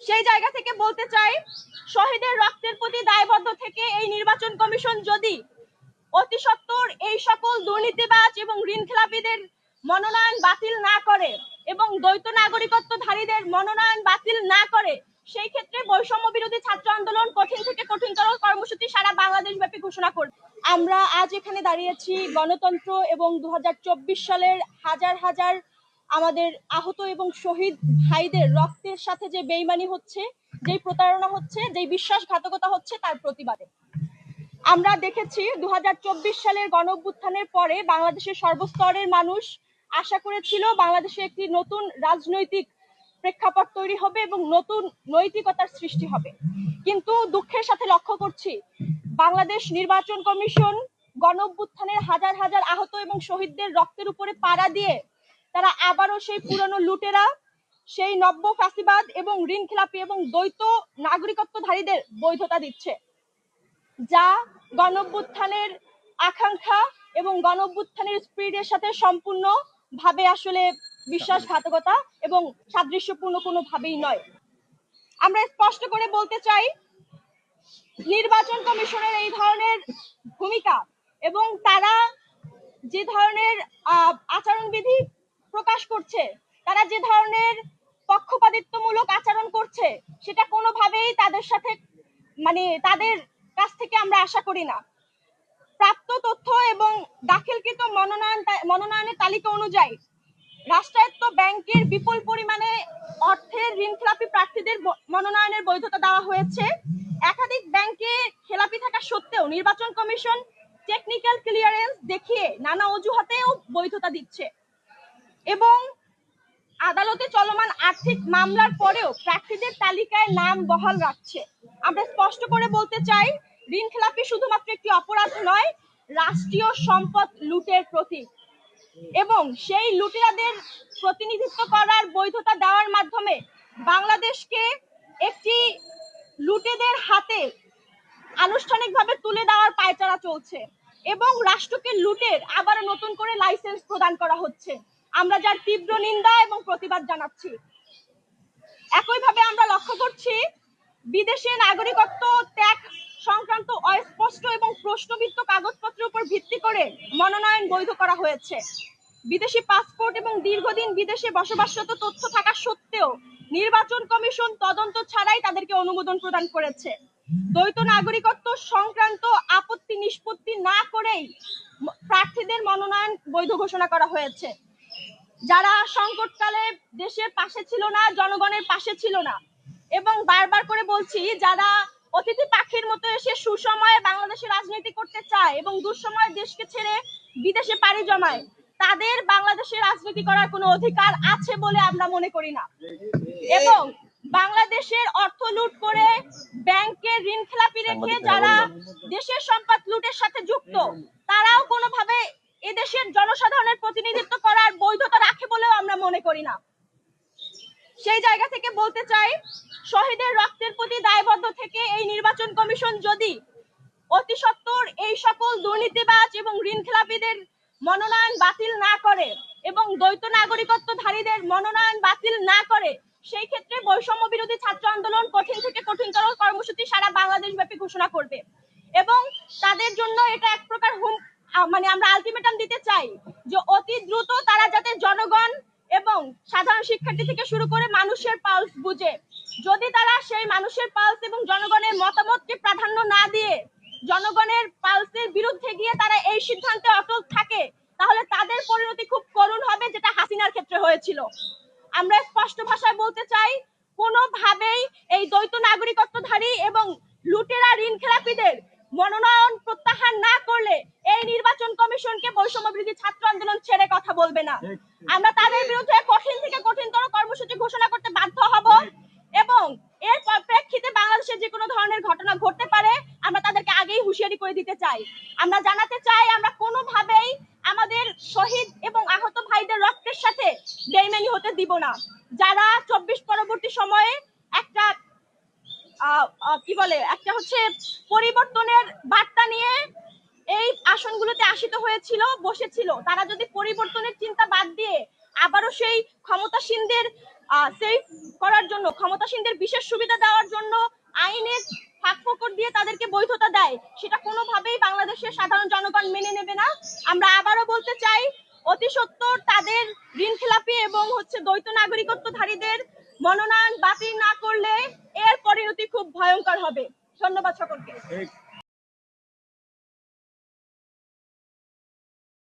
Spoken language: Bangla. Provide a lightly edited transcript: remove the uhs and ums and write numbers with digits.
সেই জায়গা থেকে বলতে চাই, শহীদের রক্তের প্রতি দায়বদ্ধ থেকে এই নির্বাচন কমিশন যদি অতি সত্বর এই সকল দুর্নীতিবাজ এবং ঋণখেলাপিদের মনোনয়ন বাতিল না করে এবং দ্বৈত নাগরিকত্বধারীদের মনোনয়ন বাতিল না করে, সেই ক্ষেত্রে বৈষম্য বিরোধী ছাত্র আন্দোলন কঠিন থেকে কঠিনতর কর্মসূচি সারা বাংলাদেশ ব্যাপী ঘোষণা করবে। আমরা আজ এখানে দাঁড়িয়েছি গণতন্ত্র এবং 2024 সালের হাজার হাজার আমাদের আহত এবং শহীদ ভাইদের রক্তের সাথে যে বেইমানি হচ্ছে, যেই প্রতারণা হচ্ছে, যেই বিশ্বাসঘাতকতা হচ্ছে তার প্রতিবাদে। আমরা দেখেছি 2024 সালের গণঅভ্যুত্থানের পরে বাংলাদেশের সর্বস্তরের মানুষ আশা করেছিল বাংলাদেশে একটি নতুন রাজনৈতিক প্রেক্ষাপট তৈরি হবে এবং নতুন নৈতিকতার সৃষ্টি হবে। কিন্তু দুঃখের সাথে লক্ষ্য করছি বাংলাদেশ নির্বাচন কমিশন গণঅভ্যুত্থানের হাজার হাজার আহত এবং শহীদদের রক্তের উপরে পাড়া দিয়ে তারা আবারও সেই পুরনো লুটেরা, সেই নব্য ফ্যাসিবাদ এবং ঋণখেলাপি এবং দ্বৈত নাগরিকত্বধারীদের বৈধতা দিচ্ছে, যা গণঅভ্যুত্থানের আকাঙ্ক্ষা এবং গণঅভ্যুত্থানের স্পিরিটের সাথে সম্পূর্ণ ভাবে আসলে বিশ্বাসঘাতকতা এবং সাদৃশ্যপূর্ণ কোনোভাবেই নয়। আমরা স্পষ্ট করে বলতে চাই, নির্বাচন কমিশনের এই ধরনের ভূমিকা এবং তারা যে ধরনের আচরণবিধি প্রকাশ করছে, তারা যে ধরনের পক্ষপাতিত্বমূলক আচরণ করছে, সেটা কোনোভাবেই তাদের সাথে তাদের কাছ থেকে আমরা আশা করি না। প্রাপ্ত তথ্য এবং দাখিলকৃত মনোনয়নের তালিকা অনুযায়ী রাষ্ট্রায়ত্ত ব্যাংকের বিপুল পরিমাণে অর্থের ঋণখেলাপি প্রার্থীদের মনোনয়নের বৈধতা দেওয়া হয়েছে। একাধিক ব্যাংকে খেলাপি থাকা সত্ত্বেও নির্বাচন কমিশন টেকনিক্যাল ক্লিয়ারেন্স দেখিয়ে নানা অজুহাতেও বৈধতা দিচ্ছে এবং আদালতে চলমান আর্থিক মামলার পরেও প্রার্থীদের তালিকায় নাম বহাল রাখছে। আমরা স্পষ্ট করে বলতে চাই, ঋণখেলাপি শুধুমাত্র একটি অপরাধ নয়, রাষ্ট্রীয় সম্পদ লুটের প্রতীক এবং সেই লুটেরাদের প্রতিনিধিত্ব করার বৈধতা দেওয়ার মাধ্যমে বাংলাদেশকে একটি লুটেদের হাতে আনুষ্ঠানিকভাবে তুলে দেওয়ার পায়চারা চলছে এবং রাষ্ট্রকে লুটের আবার নতুন করে লাইসেন্স প্রদান করা হচ্ছে। আমরা যার তীব্র নিন্দা এবং প্রতিবাদ জানাচ্ছি। একইভাবে আমরা লক্ষ্য করছি বিদেশে নাগরিকত্ব ত্যাগ সংক্রান্ত অস্পষ্ট এবং প্রশ্নবিদ্ধ কাগজপত্রের উপর ভিত্তি করে মনোনয়ন বৈধ করা হয়েছে। বিদেশি পাসপোর্ট এবং দীর্ঘদিন বিদেশে বসবাসরত তথ্য থাকা সত্ত্বেও নির্বাচন কমিশন তদন্ত ছাড়াই তাদেরকে অনুমোদন প্রদান করেছে। দ্বৈত নাগরিকত্ব সংক্রান্ত আপত্তি নিষ্পত্তি না করেই প্রার্থীদের মনোনয়ন বৈধ ঘোষণা করা হয়েছে। যারা সংকটকালে দেশের পাশে ছিল না, জনগণের পাশে ছিল না এবং বারবার করে বলছি, যারা অতিথি পাখির মতো এসে সুসময়ে বাংলাদেশে রাজনীতি করতে চায় এবং দুঃসময়ে দেশকে ছেড়ে বিদেশে পাড়ি জমায়, তাদের বাংলাদেশে রাজনীতি করার কোনো অধিকার আছে বলে আমরা মনে করি না। এবং বাংলাদেশের অর্থ লুট করে ব্যাংকের ঋণ খেলাপি রেখে যারা দেশের সম্পদ লুটের সাথে যুক্ত, তারাও কোনোভাবে এদেশের জনসাধারণের প্রতিনিধিত্ব করার বৈধতা রাখে বলেও আমরা মনে করি না। সেই জায়গা থেকে বলতে চাই, শহীদের রক্তের প্রতি দায়বদ্ধ থেকে এই নির্বাচন কমিশন যদি অতি সত্বর এই সকল দুর্নীতিবাজ এবং ঋণখেলাপিদের মনোনয়ন বাতিল না করে এবং দ্বৈত নাগরিকত্বধারীদের মনোনয়ন বাতিল না করে, সেই ক্ষেত্রে বৈষম্য বিরোধী ছাত্র আন্দোলন কঠিন থেকে কঠিনতর কর্মসূচি সারা বাংলাদেশ ব্যাপী ঘোষণা করবে এবং তাদের জন্য এটা এক প্রকার আমরা আলটিমেটাম দিতে চাই যে অতি দ্রুত তারা যাতে জনগণ এবং সাধারণ শিক্ষার্থী থেকে শুরু করে মানুষের পালস বুঝে, যদি তারা সেই মানুষের পালস এবং জনগণের মতামতকে প্রাধান্য না দিয়ে জনগণের পালসের বিরুদ্ধে গিয়ে তারা এই সিদ্ধান্তে অটল থাকে, তাহলে তাদের পরিণতি খুব করুণ হবে, যেটা হাসিনার ক্ষেত্রে হয়েছিল। আমরা স্পষ্ট ভাষায় বলতে চাই, কোনোভাবেই এই দ্বৈত নাগরিকত্বধারী এবং লুটেরা ঋণখেলাপিদের মনোনয়ন প্রত্যাহার না করলে এই নির্বাচন কমিশনকে বৈষম্য বিরোধী ছাত্র আন্দোলন ছেড়ে কথা বলবে না। আমরা তাদের বিরুদ্ধে কঠিন থেকে কঠিনতর কর্মসূচি ঘোষণা করতে বাধ্য হব এবং এর প্রেক্ষিতে বাংলাদেশে যে কোনো ধরনের ঘটনা ঘটতে পারে আমরা তাদেরকে আগেই হুঁশিয়ারি করে দিতে চাই। আমরা জানাতে চাই, আমরা কোনোভাবেই আমাদের শহীদ এবং আহত ভাইদের রক্তের সাথে বেইমানি হতে দিব না। যারা 24 পরবর্তী সময়ে একটা পরিবর্তনের বার্তা নিয়ে এই আসনগুলোতে আসিত হয়েছিল, বসেছিল, তারা যদি পরিবর্তনের চিন্তা বাদ দিয়ে আবারও সেই ক্ষমতাসীনদের সেভ করার জন্য, ক্ষমতাসীনদের বিশেষ সুবিধা দেওয়ার জন্য আইনের ফাঁকফোকর দিয়ে তাদেরকে বৈধতা দেয়, সেটা কোনোভাবেই বাংলাদেশের সাধারণ জনগণ মেনে নেবে না। আমরা আবারও বলতে চাই, অতি সত্বর তাদের ঋণখেলাপি এবং দ্বৈত নাগরিকত্বধারীদের মনোনয়ন বাতিল না করলে এর পরিণতি খুব ভয়ঙ্কর হবে। ধন্যবাদ সকলকে।